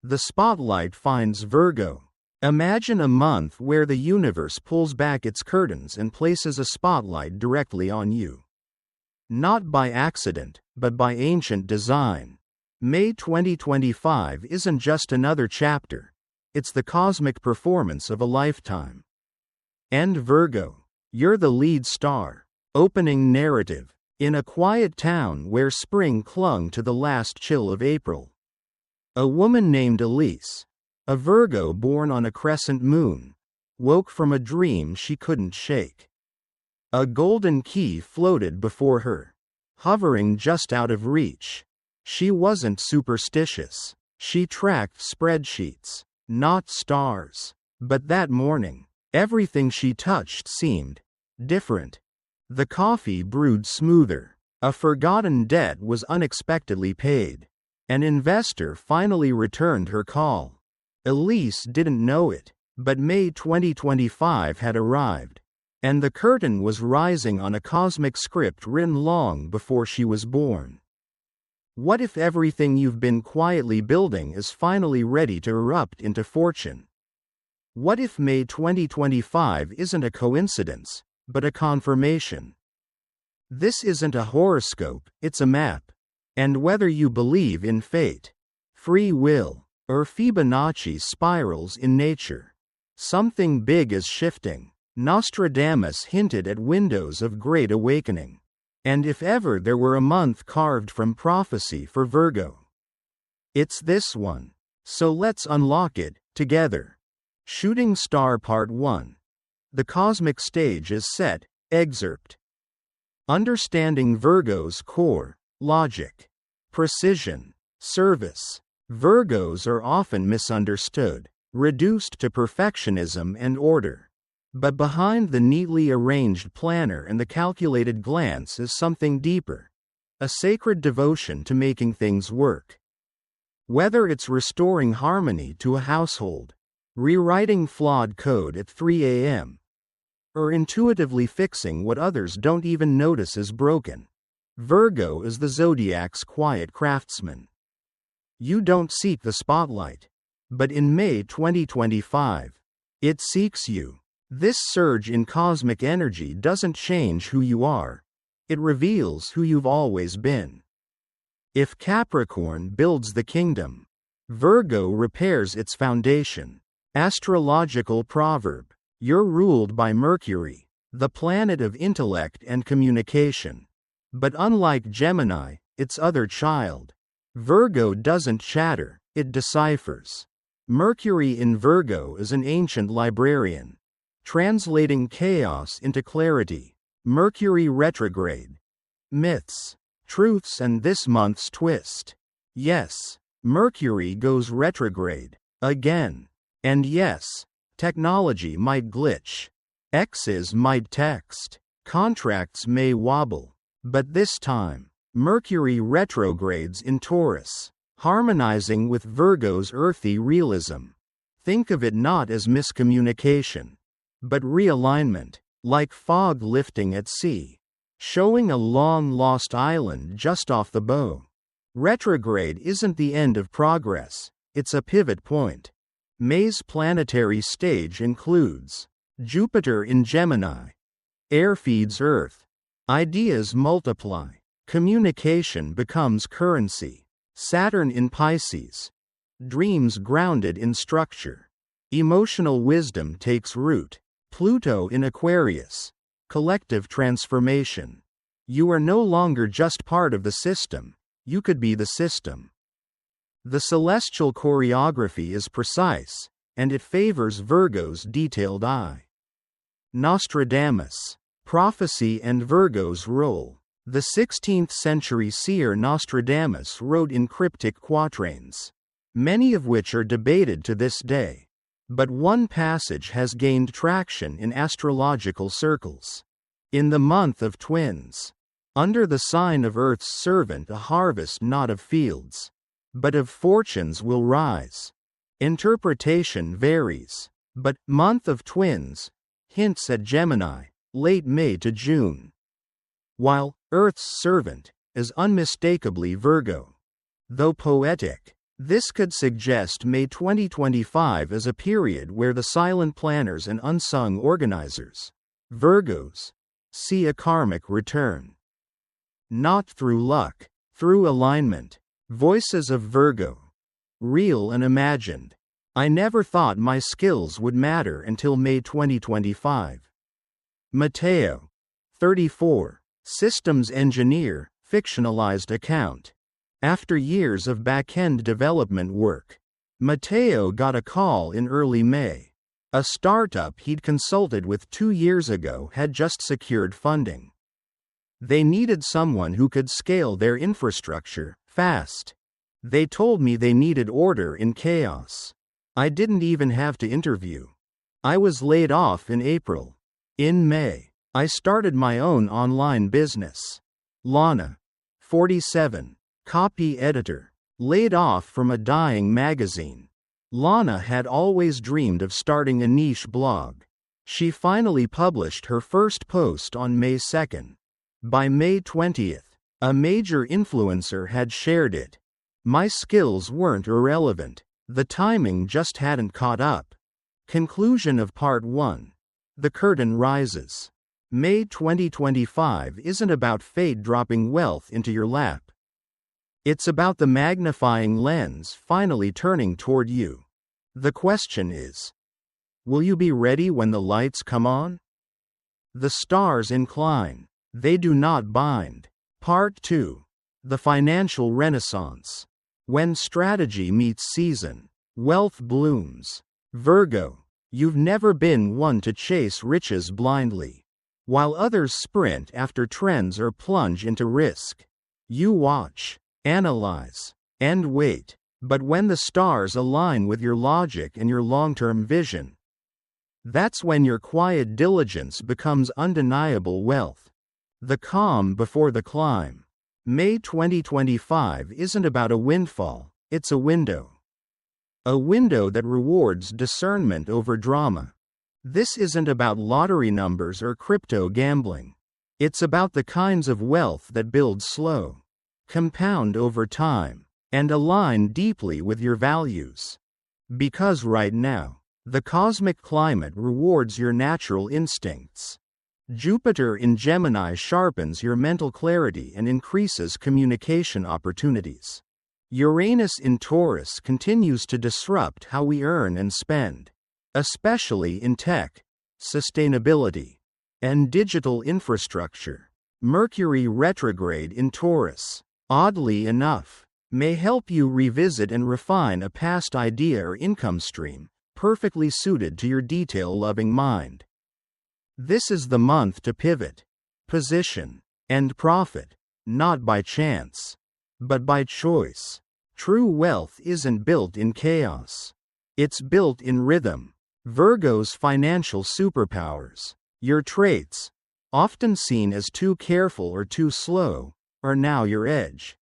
The spotlight finds Virgo. Imagine a month where the universe pulls back its curtains and places a spotlight directly on you. Not by accident, but by ancient design. May 2025 isn't just another chapter, it's the cosmic performance of a lifetime. And Virgo, you're the lead star. Opening narrative. In a quiet town where spring clung to the last chill of April, a woman named Elise, a Virgo born on a crescent moon, woke from a dream she couldn't shake. A golden key floated before her, hovering just out of reach. She wasn't superstitious. She tracked spreadsheets, not stars. But that morning, everything she touched seemed different. The coffee brewed smoother. A forgotten debt was unexpectedly paid. An investor finally returned her call. Elise didn't know it, but May 2025 had arrived, and the curtain was rising on a cosmic script written long before she was born. What if everything you've been quietly building is finally ready to erupt into fortune? What if May 2025 isn't a coincidence, but a confirmation? This isn't a horoscope, it's a map. And whether you believe in fate, free will, or Fibonacci spirals in nature, something big is shifting. Nostradamus hinted at windows of great awakening. And if ever there were a month carved from prophecy for Virgo, it's this one. So let's unlock it, together. Shooting Star Part 1. The cosmic stage is set. Excerpt. Understanding Virgo's core, logic, precision, service. Virgos are often misunderstood, reduced to perfectionism and order. But behind the neatly arranged planner and the calculated glance is something deeper, a sacred devotion to making things work. Whether it's restoring harmony to a household, rewriting flawed code at 3 a.m., or intuitively fixing what others don't even notice is broken, Virgo is the zodiac's quiet craftsman. You don't seek the spotlight, but in May 2025, it seeks you. This surge in cosmic energy doesn't change who you are, it reveals who you've always been. If Capricorn builds the kingdom, Virgo repairs its foundation. Astrological proverb: you're ruled by Mercury, the planet of intellect and communication. But unlike Gemini, its other child, Virgo doesn't chatter, it deciphers. Mercury in Virgo is an ancient librarian, translating chaos into clarity. Mercury retrograde. Myths, truths, and this month's twist. Yes, Mercury goes retrograde. Again. And yes, technology might glitch. Exes might text. Contracts may wobble. But this time, Mercury retrogrades in Taurus, harmonizing with Virgo's earthy realism. Think of it not as miscommunication, but realignment, like fog lifting at sea, showing a long-lost island just off the bow. Retrograde isn't the end of progress, it's a pivot point. May's planetary stage includes Jupiter in Gemini. Air feeds Earth. Ideas multiply. Communication becomes currency. Saturn in Pisces. Dreams grounded in structure. Emotional wisdom takes root. Pluto in Aquarius. Collective transformation. You are no longer just part of the system, you could be the system. The celestial choreography is precise, and it favors Virgo's detailed eye. Nostradamus. Prophecy and Virgo's role. The 16th century seer Nostradamus wrote in cryptic quatrains, many of which are debated to this day. But one passage has gained traction in astrological circles. In the month of Twins, under the sign of Earth's servant, a harvest not of fields, but of fortunes will rise. Interpretation varies, but month of Twins hints at Gemini, late May to June, while Earth's servant is unmistakably Virgo. Though poetic, This could suggest May 2025 as a period where the silent planners and unsung organizers, Virgos, see a karmic return. Not through luck, through alignment. Voices of Virgo. Real and imagined. I never thought my skills would matter until May 2025. Mateo, 34, systems engineer, fictionalized account. After years of back-end development work, Mateo got a call in early May. A startup he'd consulted with 2 years ago had just secured funding. They needed someone who could scale their infrastructure fast. They told me they needed order in chaos. I didn't even have to interview. I was laid off in April. In May, I started my own online business. Lana, 47, copy editor, laid off from a dying magazine. Lana had always dreamed of starting a niche blog. She finally published her first post on May 2nd. By May 20th, a major influencer had shared it. My skills weren't irrelevant. The timing just hadn't caught up. Conclusion of Part 1. The curtain rises. May 2025 isn't about fate dropping wealth into your lap. It's about the magnifying lens finally turning toward you. The question is, will you be ready when the lights come on? The stars incline. They do not bind. Part 2. The financial renaissance. When strategy meets season, wealth blooms. Virgo, you've never been one to chase riches blindly. While others sprint after trends or plunge into risk, you watch, analyze, and wait. But when the stars align with your logic and your long-term vision, that's when your quiet diligence becomes undeniable wealth. The calm before the climb. May 2025 isn't about a windfall, it's a window. A window that rewards discernment over drama. This isn't about lottery numbers or crypto gambling. It's about the kinds of wealth that build slow, compound over time, and align deeply with your values. Because right now, the cosmic climate rewards your natural instincts. Jupiter in Gemini sharpens your mental clarity and increases communication opportunities. Uranus in Taurus continues to disrupt how we earn and spend, especially in tech, sustainability, and digital infrastructure. Mercury retrograde in Taurus, oddly enough, may help you revisit and refine a past idea or income stream, perfectly suited to your detail-loving mind. This is the month to pivot, position, and profit, not by chance, but by choice. True wealth isn't built in chaos. It's built in rhythm. Virgo's financial superpowers. Your traits, often seen as too careful or too slow, are now your edge.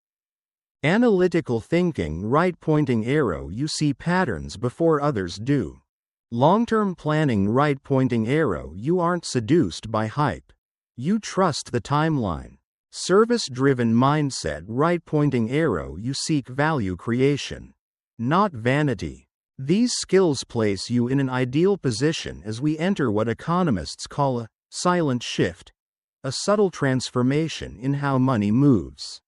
Analytical thinking, right-pointing arrow, you see patterns before others do. Long-term planning, right-pointing arrow, you aren't seduced by hype. You trust the timeline. Service-driven mindset, right-pointing arrow, you seek value creation, not vanity. These skills place you in an ideal position as we enter what economists call a silent shift, a subtle transformation in how money moves,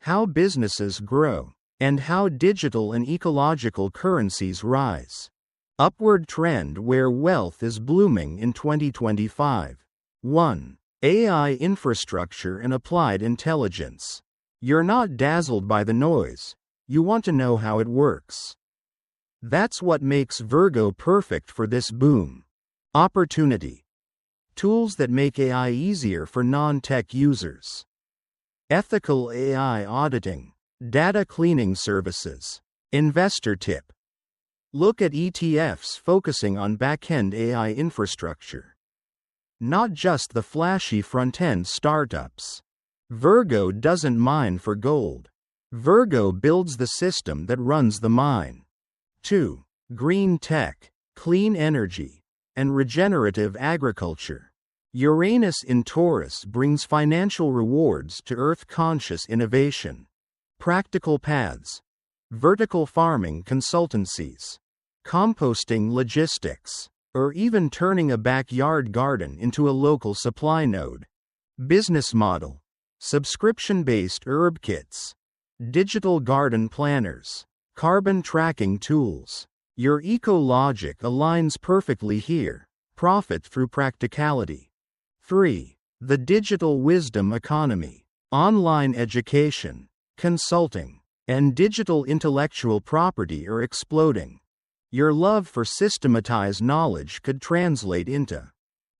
how businesses grow, and how digital and ecological currencies rise. Upward trend where wealth is blooming in 2025. 1. AI infrastructure and applied intelligence. You're not dazzled by the noise. You want to know how it works. That's what makes Virgo perfect for this boom. Opportunity. Tools that make AI easier for non-tech users. Ethical AI auditing. Data cleaning services. Investor tip. Look at ETFs focusing on back-end AI infrastructure, not just the flashy front-end startups. Virgo doesn't mine for gold. Virgo builds the system that runs the mine. 2. Green tech, clean energy, and regenerative agriculture. Uranus in Taurus brings financial rewards to Earth-conscious innovation. Practical paths. vertical farming consultancies, composting logistics, or even turning a backyard garden into a local supply node. Business model: subscription-based herb kits, digital garden planners, carbon tracking tools. Your eco-logic aligns perfectly here. Profit through practicality. 3. The digital wisdom economy. Online education, consulting, and digital intellectual property are exploding. Your love for systematized knowledge could translate into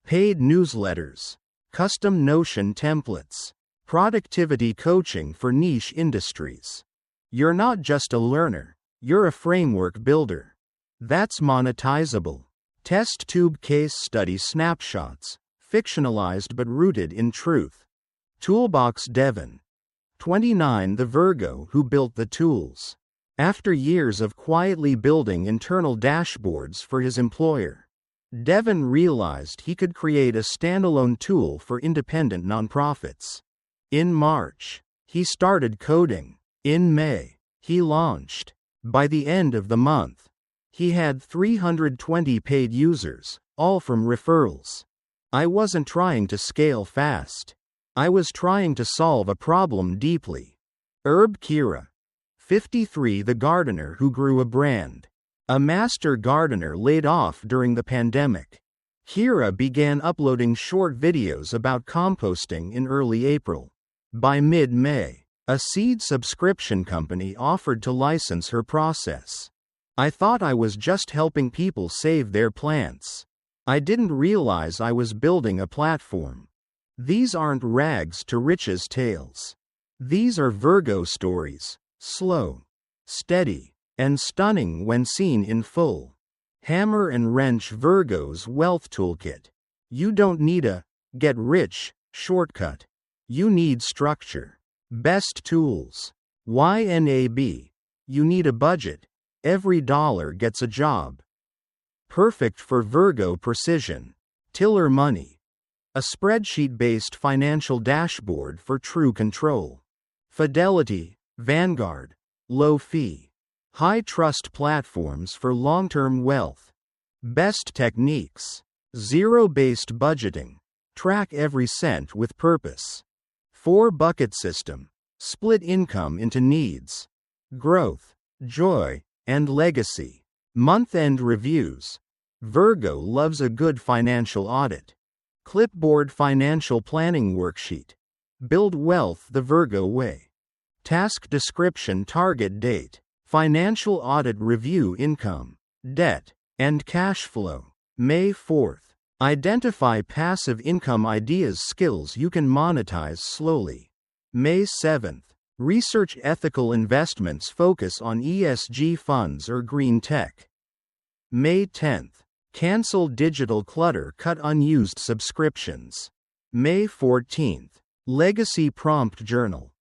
paid newsletters, custom Notion templates, productivity coaching for niche industries. You're not just a learner, you're a framework builder. That's monetizable. Test tube case study snapshots, fictionalized but rooted in truth. Toolbox Devon. 29. The Virgo who built the tools. After years of quietly building internal dashboards for his employer, Devon realized he could create a standalone tool for independent nonprofits. In March, he started coding. In May, he launched. By the end of the month, he had 320 paid users, all from referrals. I wasn't trying to scale fast. I was trying to solve a problem deeply. Herb Kira. 53. The gardener who grew a brand. A master gardener laid off during the pandemic. Kira began uploading short videos about composting in early April. By mid-May, a seed subscription company offered to license her process. I thought I was just helping people save their plants. I didn't realize I was building a platform. These aren't rags to riches tales. These are Virgo stories, slow, steady, and stunning when seen in full. Hammer and Wrench Virgo's Wealth Toolkit. You don't need a get rich shortcut. You need structure. Best tools. YNAB. You need a budget. Every dollar gets a job. Perfect for Virgo precision. Tiller Money. A spreadsheet-based financial dashboard for true control. Fidelity, Vanguard. Low fee. High trust platforms for long-term wealth. Best techniques. Zero-based budgeting. Track every cent with purpose. 4-bucket system. Split income into needs, growth, joy, and legacy. Month-end reviews. Virgo loves a good financial audit. Clipboard financial planning worksheet. Build wealth the Virgo way. Task description target date. Financial audit review income, debt, and cash flow. May 4th. Identify passive income ideas skills you can monetize slowly. May 7th. Research ethical investments focus on ESG funds or green tech. May 10th. Cancel digital clutter, cut unused subscriptions. May 14th. Legacy prompt journal.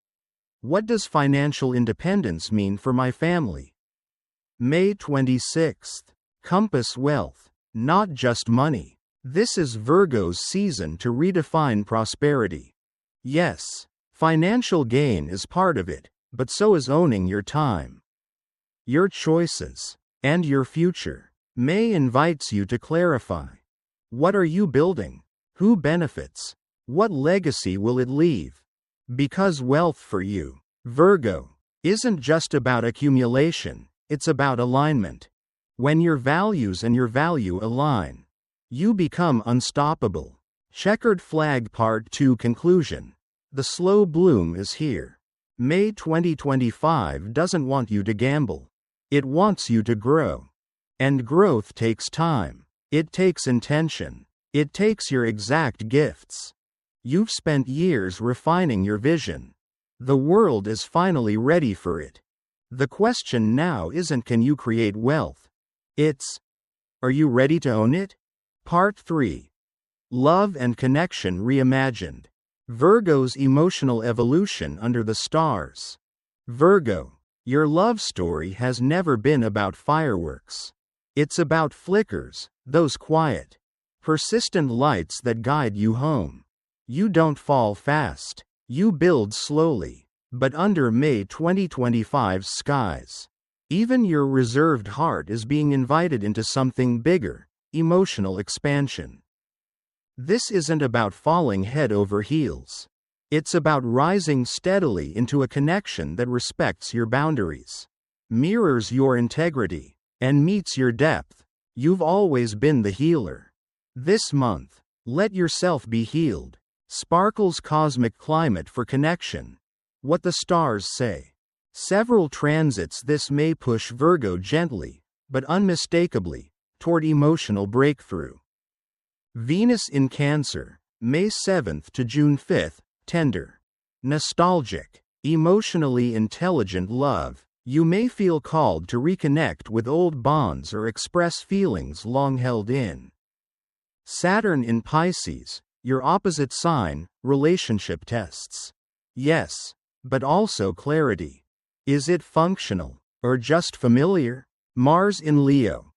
What does financial independence mean for my family? May 26th. Compass wealth, not just money. This is Virgo's season to redefine prosperity. Yes, financial gain is part of it, but so is owning your time, your choices, and your future. May invites you to clarify. What are you building? Who benefits? What legacy will it leave? Because wealth for you, Virgo, isn't just about accumulation, it's about alignment. When your values and your value align, you become unstoppable. Checkered Flag Part 2 Conclusion. The slow bloom is here. May 2025 doesn't want you to gamble. It wants you to grow. And growth takes time. It takes intention. It takes your exact gifts. You've spent years refining your vision. The world is finally ready for it. The question now isn't can you create wealth? It's, are you ready to own it? Part 3. Love and Connection Reimagined. Virgo's emotional evolution under the stars. Virgo, your love story has never been about fireworks. It's about flickers, those quiet, persistent lights that guide you home. You don't fall fast. You build slowly. But under May 2025 skies, Even your reserved heart is being invited into something bigger, emotional expansion. This isn't about falling head over heels. It's about rising steadily into a connection that respects your boundaries, mirrors your integrity, and meets your depth. You've always been the healer. This month, let yourself be healed. Sparkle's cosmic climate for connection. What the stars say. Several transits this may push Virgo gently, but unmistakably, toward emotional breakthrough. Venus in Cancer, May 7th to June 5th, tender, nostalgic, emotionally intelligent love. You may feel called to reconnect with old bonds or express feelings long held in. Saturn in Pisces, your opposite sign, relationship tests. Yes, but also clarity. Is it functional, or just familiar? Mars in Leo.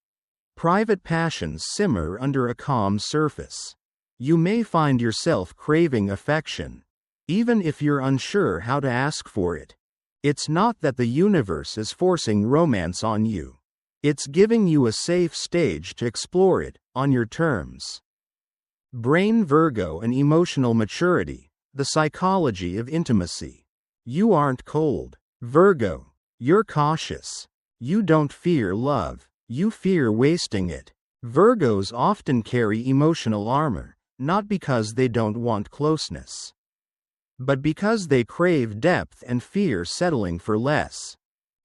Private passions simmer under a calm surface. You may find yourself craving affection, even if you're unsure how to ask for it. It's not that the universe is forcing romance on you. It's giving you a safe stage to explore it, on your terms. Brain Virgo and emotional maturity, the psychology of intimacy. You aren't cold, Virgo. You're cautious. You don't fear love. You fear wasting it. Virgos often carry emotional armor, not because they don't want closeness, but because they crave depth and fear settling for less.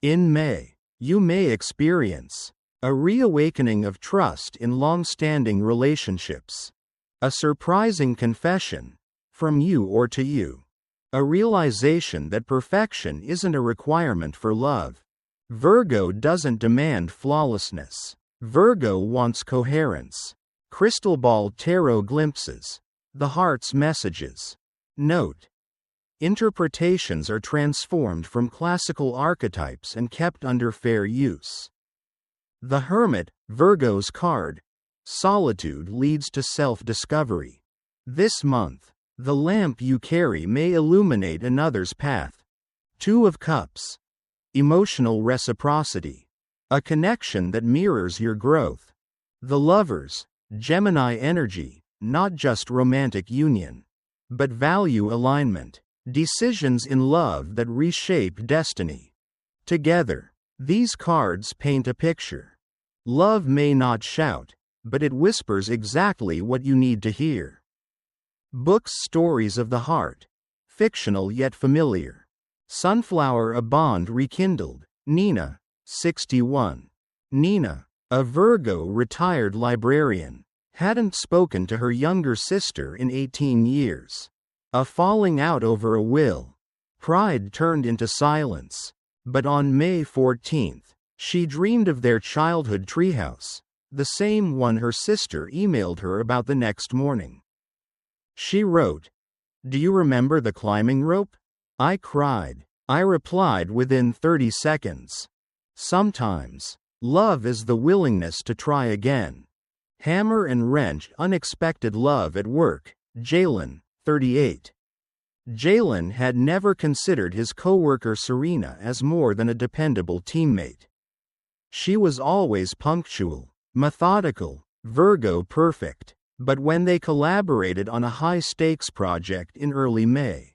In May, you may experience a reawakening of trust in long-standing relationships, a surprising confession, from you or to you, a realization that perfection isn't a requirement for love. Virgo doesn't demand flawlessness. Virgo wants coherence. Crystal ball tarot glimpses. The heart's messages. Note: interpretations are transformed from classical archetypes and kept under fair use. The Hermit, Virgo's card. Solitude leads to self-discovery. This month, the lamp you carry may illuminate another's path. Two of Cups. Emotional reciprocity. A connection that mirrors your growth. The Lovers, Gemini energy, not just romantic union, but value alignment. Decisions in love that reshape destiny. Together, these cards paint a picture. Love may not shout, but it whispers exactly what you need to hear. Books Stories of the Heart. Fictional yet familiar. Sunflower, a bond rekindled. Nina, 61. Nina, a Virgo retired librarian, hadn't spoken to her younger sister in 18 years. A falling out over a will. Pride turned into silence. But on May 14th, she dreamed of their childhood treehouse, the same one her sister emailed her about the next morning. She wrote, "Do you remember the climbing rope?" I cried. I replied within 30 seconds. Sometimes, love is the willingness to try again. Hammer and wrench unexpected love at work. Jalen, 38. Jalen had never considered his coworker Serena as more than a dependable teammate. She was always punctual, methodical, Virgo perfect. But when they collaborated on a high-stakes project in early May,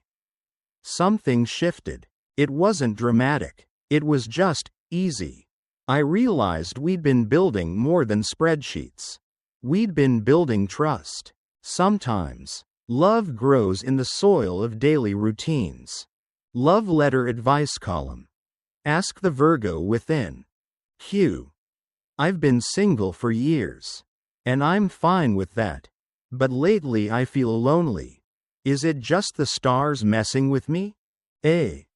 something shifted. It wasn't dramatic. It was just easy. I realized we'd been building more than spreadsheets. We'd been building trust. Sometimes, love grows in the soil of daily routines. Love letter advice column. Ask the Virgo within. Q. I've been single for years. And I'm fine with that. But lately I feel lonely. Is it just the stars messing with me? A.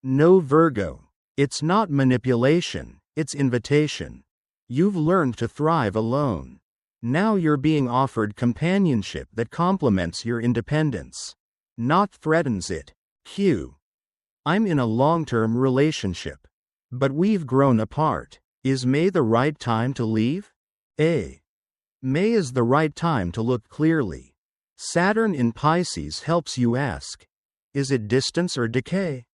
No, Virgo. It's not manipulation, it's invitation. You've learned to thrive alone. Now you're being offered companionship that complements your independence, not threatens it. Q. I'm in a long-term relationship. But we've grown apart. Is May the right time to leave? A. May is the right time to look clearly. Saturn in Pisces helps you ask, is it distance or decay?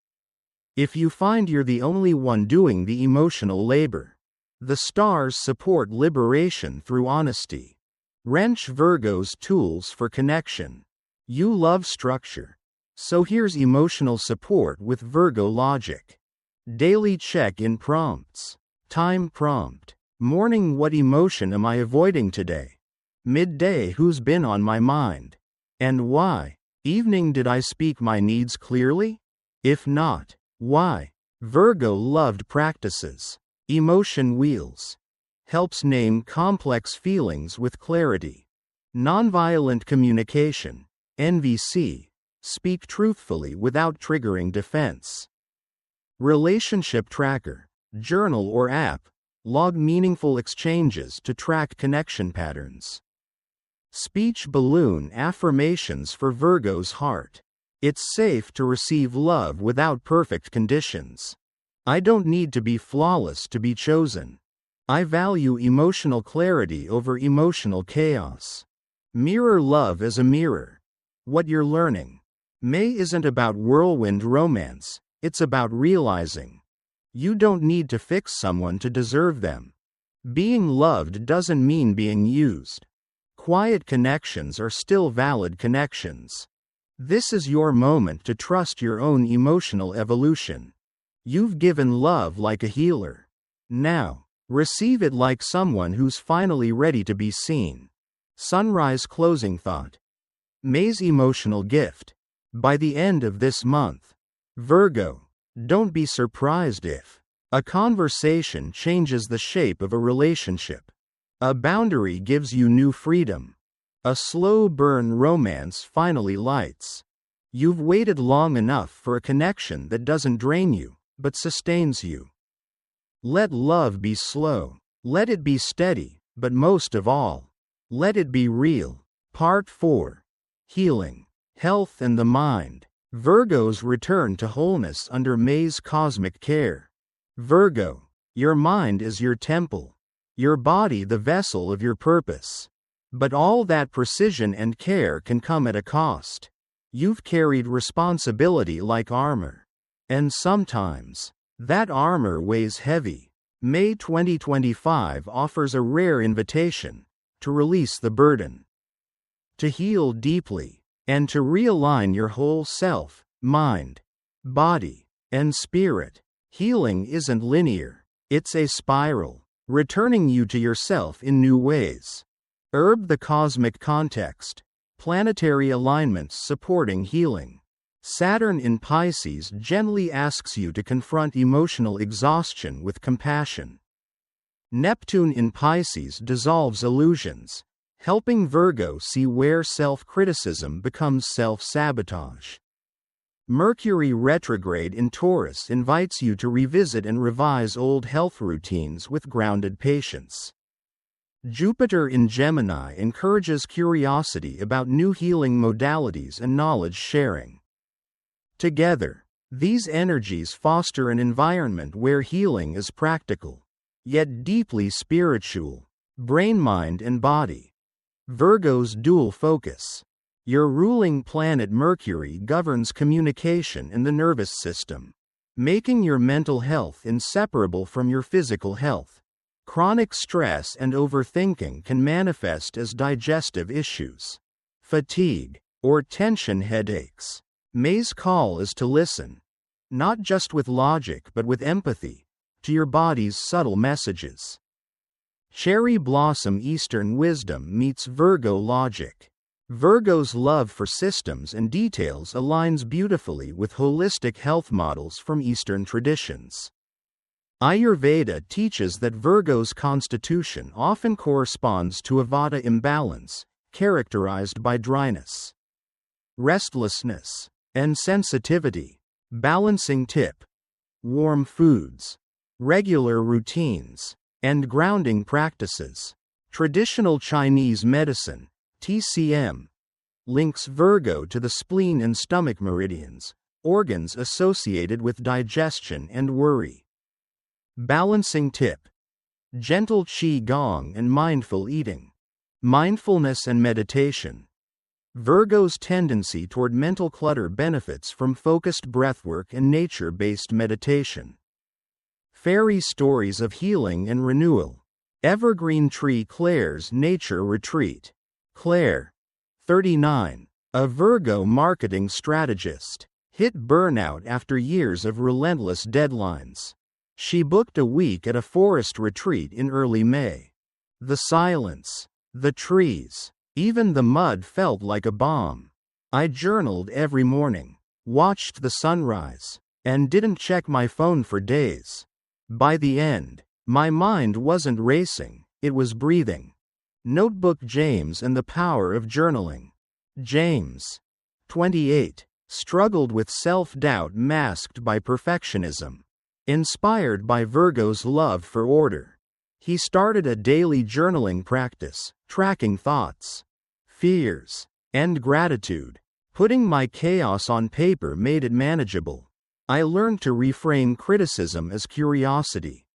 If you find you're the only one doing the emotional labor, the stars support liberation through honesty. Wrench Virgo's tools for connection. You love structure. So here's emotional support with Virgo logic. Daily check-in prompts. Time prompt. Morning, what emotion am I avoiding today? Midday, who's been on my mind? And why? Evening, did I speak my needs clearly? If not, why? Virgo loved practices. Emotion wheels. Helps name complex feelings with clarity. Nonviolent communication. NVC. Speak truthfully without triggering defense. Relationship tracker. Journal or app. Log meaningful exchanges to track connection patterns. Speech balloon affirmations for Virgo's heart. It's safe to receive love without perfect conditions. I don't need to be flawless to be chosen. I value emotional clarity over emotional chaos. Mirror love as a mirror. What you're learning. May isn't about whirlwind romance, it's about realizing you don't need to fix someone to deserve them. Being loved doesn't mean being used. Quiet connections are still valid connections. This is your moment to trust your own emotional evolution. You've given love like a healer. Now, receive it like someone who's finally ready to be seen. Sunrise closing thought. May's emotional gift. By the end of this month, Virgo, don't be surprised if a conversation changes the shape of a relationship. A boundary gives you new freedom. A slow burn romance finally lights. You've waited long enough for a connection that doesn't drain you, but sustains you. Let love be slow. Let it be steady, but most of all, let it be real. Part 4. Healing. Health and the mind. Virgo's return to wholeness under May's cosmic care. Virgo, your mind is your temple. Your body the vessel of your purpose. But all that precision and care can come at a cost. You've carried responsibility like armor. And sometimes, that armor weighs heavy. May 2025 offers a rare invitation to release the burden, to heal deeply, and to realign your whole self, mind, body, and spirit. Healing isn't linear, it's a spiral, returning you to yourself in new ways. The cosmic context. Planetary alignments supporting healing. Saturn in Pisces gently asks you to confront emotional exhaustion with compassion. Neptune in Pisces dissolves illusions, helping Virgo see where self-criticism becomes self-sabotage. Mercury retrograde in Taurus invites you to revisit and revise old health routines with grounded patience. Jupiter in Gemini encourages curiosity about new healing modalities and knowledge sharing. Together, these energies foster an environment where healing is practical, yet deeply spiritual, brain, mind, and body. Virgo's dual focus. Your ruling planet Mercury governs communication and the nervous system, making your mental health inseparable from your physical health. Chronic stress and overthinking can manifest as digestive issues, fatigue, or tension headaches. May's call is to listen, not just with logic but with empathy, to your body's subtle messages. Cherry blossom Eastern wisdom meets Virgo logic. Virgo's love for systems and details aligns beautifully with holistic health models from Eastern traditions. Ayurveda teaches that Virgo's constitution often corresponds to a vata imbalance, characterized by dryness, restlessness, and sensitivity. Balancing tip. Warm foods, regular routines, and grounding practices. Traditional Chinese medicine, TCM, links Virgo to the spleen and stomach meridians, organs associated with digestion and worry. Balancing tip. Gentle qi gong and mindful eating. Mindfulness and meditation. Virgo's tendency toward mental clutter benefits from focused breathwork and nature-based meditation. Fairy stories of healing and renewal. Evergreen Tree Claire's Nature Retreat. Claire, 39, a Virgo marketing strategist, hit burnout after years of relentless deadlines. She booked a week at a forest retreat in early May. The silence, the trees, even the mud felt like a balm. I journaled every morning, watched the sunrise, and didn't check my phone for days. By the end, my mind wasn't racing, it was breathing. Notebook James and the Power of Journaling. James, 28, struggled with self-doubt masked by perfectionism. Inspired by Virgo's love for order, he started a daily journaling practice, tracking thoughts, fears, and gratitude. Putting my chaos on paper made it manageable. I learned to reframe criticism as curiosity.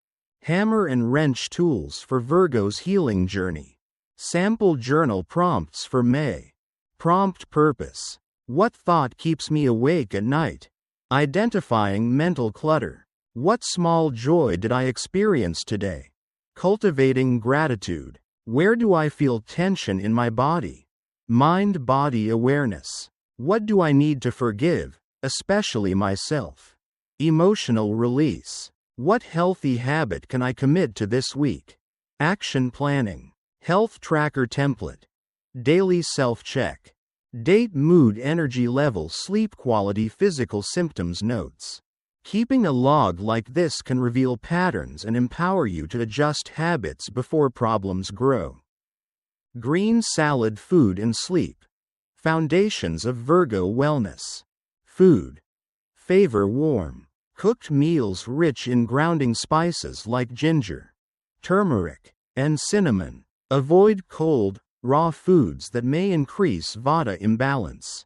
Hammer and wrench tools for Virgo's healing journey. Sample journal prompts for May. Prompt purpose. What thought keeps me awake at night? Identifying mental clutter. What small joy did I experience today? Cultivating gratitude. Where do I feel tension in my body? Mind-body awareness. What do I need to forgive, especially myself? Emotional release. What healthy habit can I commit to this week? Action planning. Health tracker template. Daily self-check. Date, mood, energy level, sleep quality, physical symptoms notes. Keeping a log like this can reveal patterns and empower you to adjust habits before problems grow. Green salad, food and sleep. Foundations of Virgo wellness. Food. Favor warm, cooked meals rich in grounding spices like ginger, turmeric, and cinnamon. Avoid cold, raw foods that may increase vata imbalance.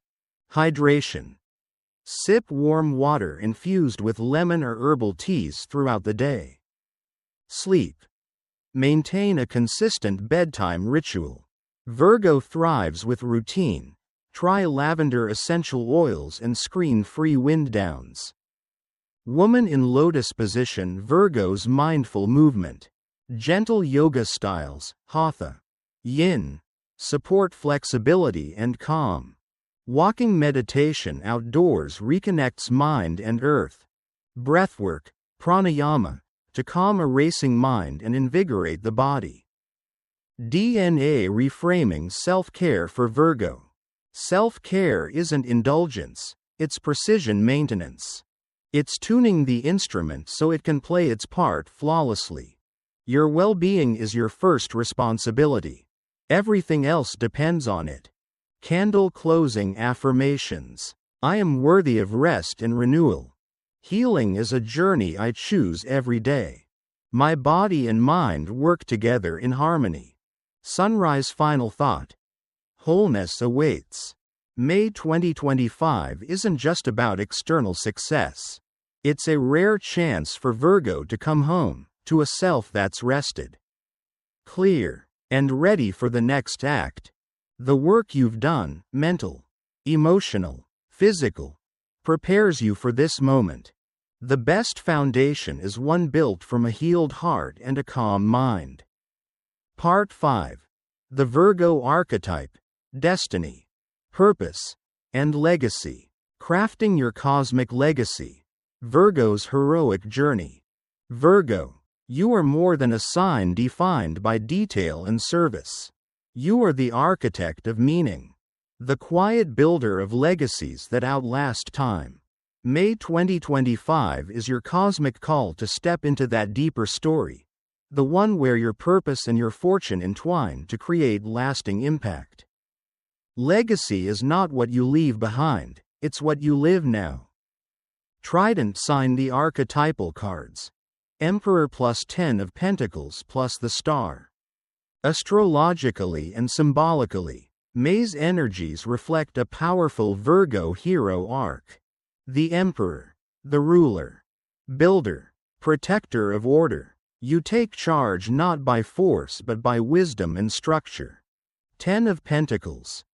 Hydration. Sip warm water infused with lemon or herbal teas throughout the day. Sleep. Maintain a consistent bedtime ritual. Virgo thrives with routine. Try lavender essential oils and screen-free wind downs. Woman in lotus position, Virgo's mindful movement. Gentle yoga styles, hatha, yin, support flexibility and calm. Walking meditation outdoors reconnects mind and earth. Breathwork, pranayama, to calm a racing mind and invigorate the body. DNA reframing self-care for Virgo. Self-care isn't indulgence, it's precision maintenance. It's tuning the instrument so it can play its part flawlessly. Your well-being is your first responsibility. Everything else depends on it. Candle closing affirmations. I am worthy of rest and renewal. Healing is a journey I choose every day. My body and mind work together in harmony. Sunrise final thought. Wholeness awaits. May 2025 isn't just about external success. It's a rare chance for Virgo to come home to a self that's rested, clear, and ready for the next act. The work you've done, mental, emotional, physical, prepares you for this moment. The best foundation is one built from a healed heart and a calm mind. Part 5. The Virgo Archetype, Destiny, Purpose, and Legacy. Crafting your cosmic legacy. Virgo's heroic journey. Virgo, you are more than a sign defined by detail and service. You are the architect of meaning, the quiet builder of legacies that outlast time. May 2025 is your cosmic call to step into that deeper story, the one where your purpose and your fortune entwine to create lasting impact. Legacy is not what you leave behind, it's what you live now. Trident sign the archetypal cards. Emperor plus 10 of Pentacles plus the Star. Astrologically and symbolically, May's energies reflect a powerful Virgo hero arc. The Emperor, the ruler, builder, protector of order. You take charge not by force but by wisdom and structure. 10 of Pentacles,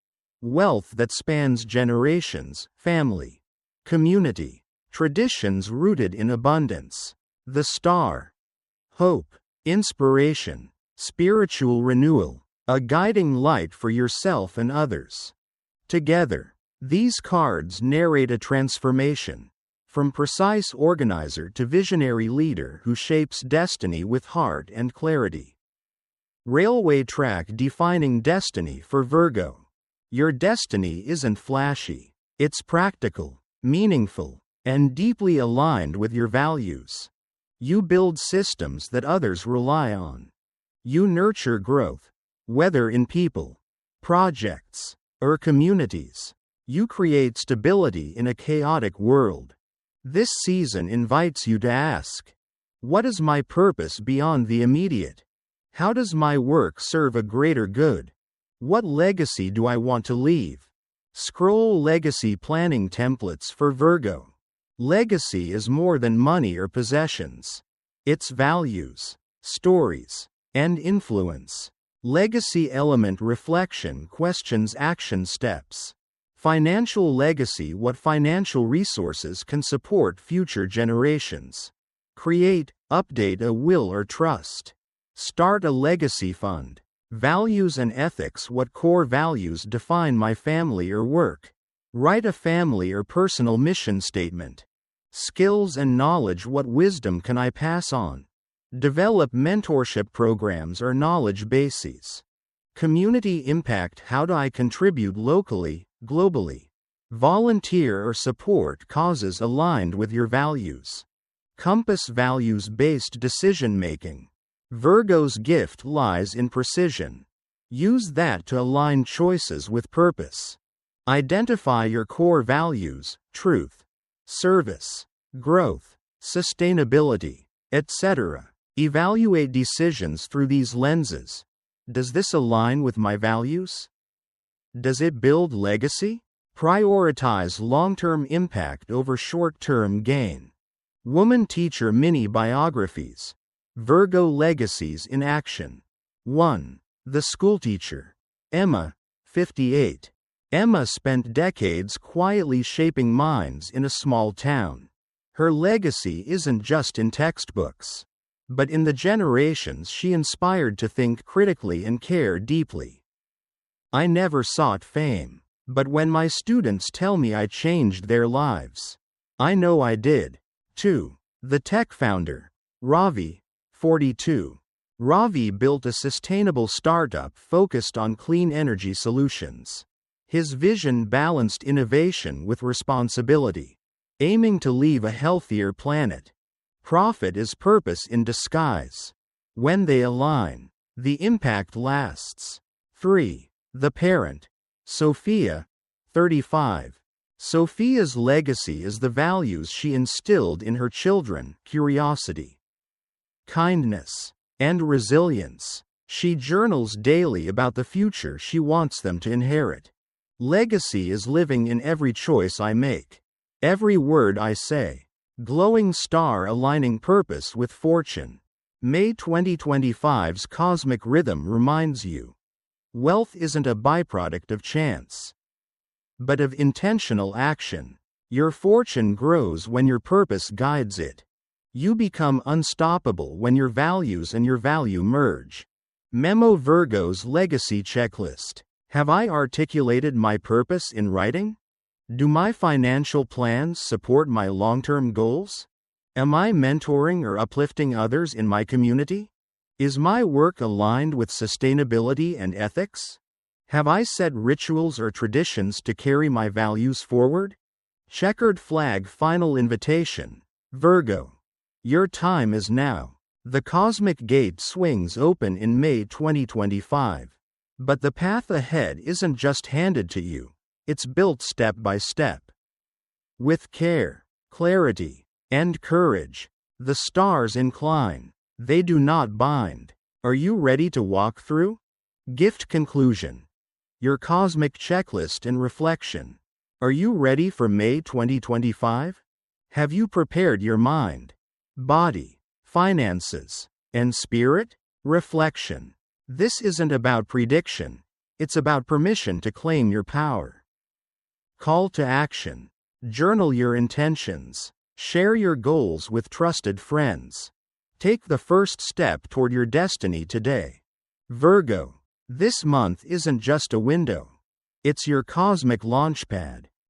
wealth that spans generations, family, community, traditions rooted in abundance. The star, hope, inspiration, spiritual renewal, a guiding light for yourself and others. Together, these cards narrate a transformation, from precise organizer to visionary leader who shapes destiny with heart and clarity. Railway track defining destiny for Virgo. Your destiny isn't flashy, it's practical, meaningful, and deeply aligned with your values. You build systems that others rely on. You nurture growth, whether in people, projects, or communities. You create stability in a chaotic world. This season invites you to ask, what is my purpose beyond the immediate? How does my work serve a greater good? What legacy do I want to leave? Scroll legacy planning templates for Virgo. Legacy is more than money or possessions. It's values, stories, and influence. Legacy element reflection questions action steps. Financial legacy: what financial resources can support future generations? Create, update a will or trust. Start a legacy fund. Values and ethics: what core values define my family or work? Write a family or personal mission statement. Skills and knowledge: what wisdom can I pass on? Develop mentorship programs or knowledge bases. Community impact: how do I contribute locally, globally? Volunteer or support causes aligned with your values. Compass: values-based decision-making. Virgo's gift lies in precision. Use that to align choices with purpose. Identify your core values: truth, service, growth, sustainability, etc. Evaluate decisions through these lenses. Does this align with my values? Does it build legacy? Prioritize long-term impact over short-term gain. Woman teacher mini biographies. Virgo legacies in action. 1. The schoolteacher. Emma, 58. Emma spent decades quietly shaping minds in a small town. Her legacy isn't just in textbooks, but in the generations she inspired to think critically and care deeply. I never sought fame, but when my students tell me I changed their lives, I know I did. 2. The tech founder. Ravi, 42. Ravi built a sustainable startup focused on clean energy solutions. His vision balanced innovation with responsibility, aiming to leave a healthier planet. Profit is purpose in disguise. When they align, the impact lasts. 3. The parent. Sophia, 35. Sophia's legacy is the values she instilled in her children: curiosity, kindness, and resilience. She journals daily about the future she wants them to inherit. Legacy is living in every choice I make, every word I say. Glowing star aligning purpose with fortune. May 2025's cosmic rhythm reminds you, wealth isn't a byproduct of chance, but of intentional action. Your fortune grows when your purpose guides it. You become unstoppable when your values and your value merge. Memo: Virgo's legacy checklist. Have I articulated my purpose in writing? Do my financial plans support my long-term goals? Am I mentoring or uplifting others in my community? Is my work aligned with sustainability and ethics? Have I set rituals or traditions to carry my values forward? Checkered flag final invitation. Virgo. Your time is now. The cosmic gate swings open in May 2025. But the path ahead isn't just handed to you, it's built step by step. With care, clarity, and courage, the stars incline. They do not bind. Are you ready to walk through? Gift conclusion. Your cosmic checklist and reflection. Are you ready for May 2025? Have you prepared your mind, body, finances, and spirit? Reflection. This isn't about prediction. It's about permission to claim your power. Call to action. Journal your intentions. Share your goals with trusted friends. Take the first step toward your destiny today. Virgo, this month isn't just a window. It's your cosmic launchpad.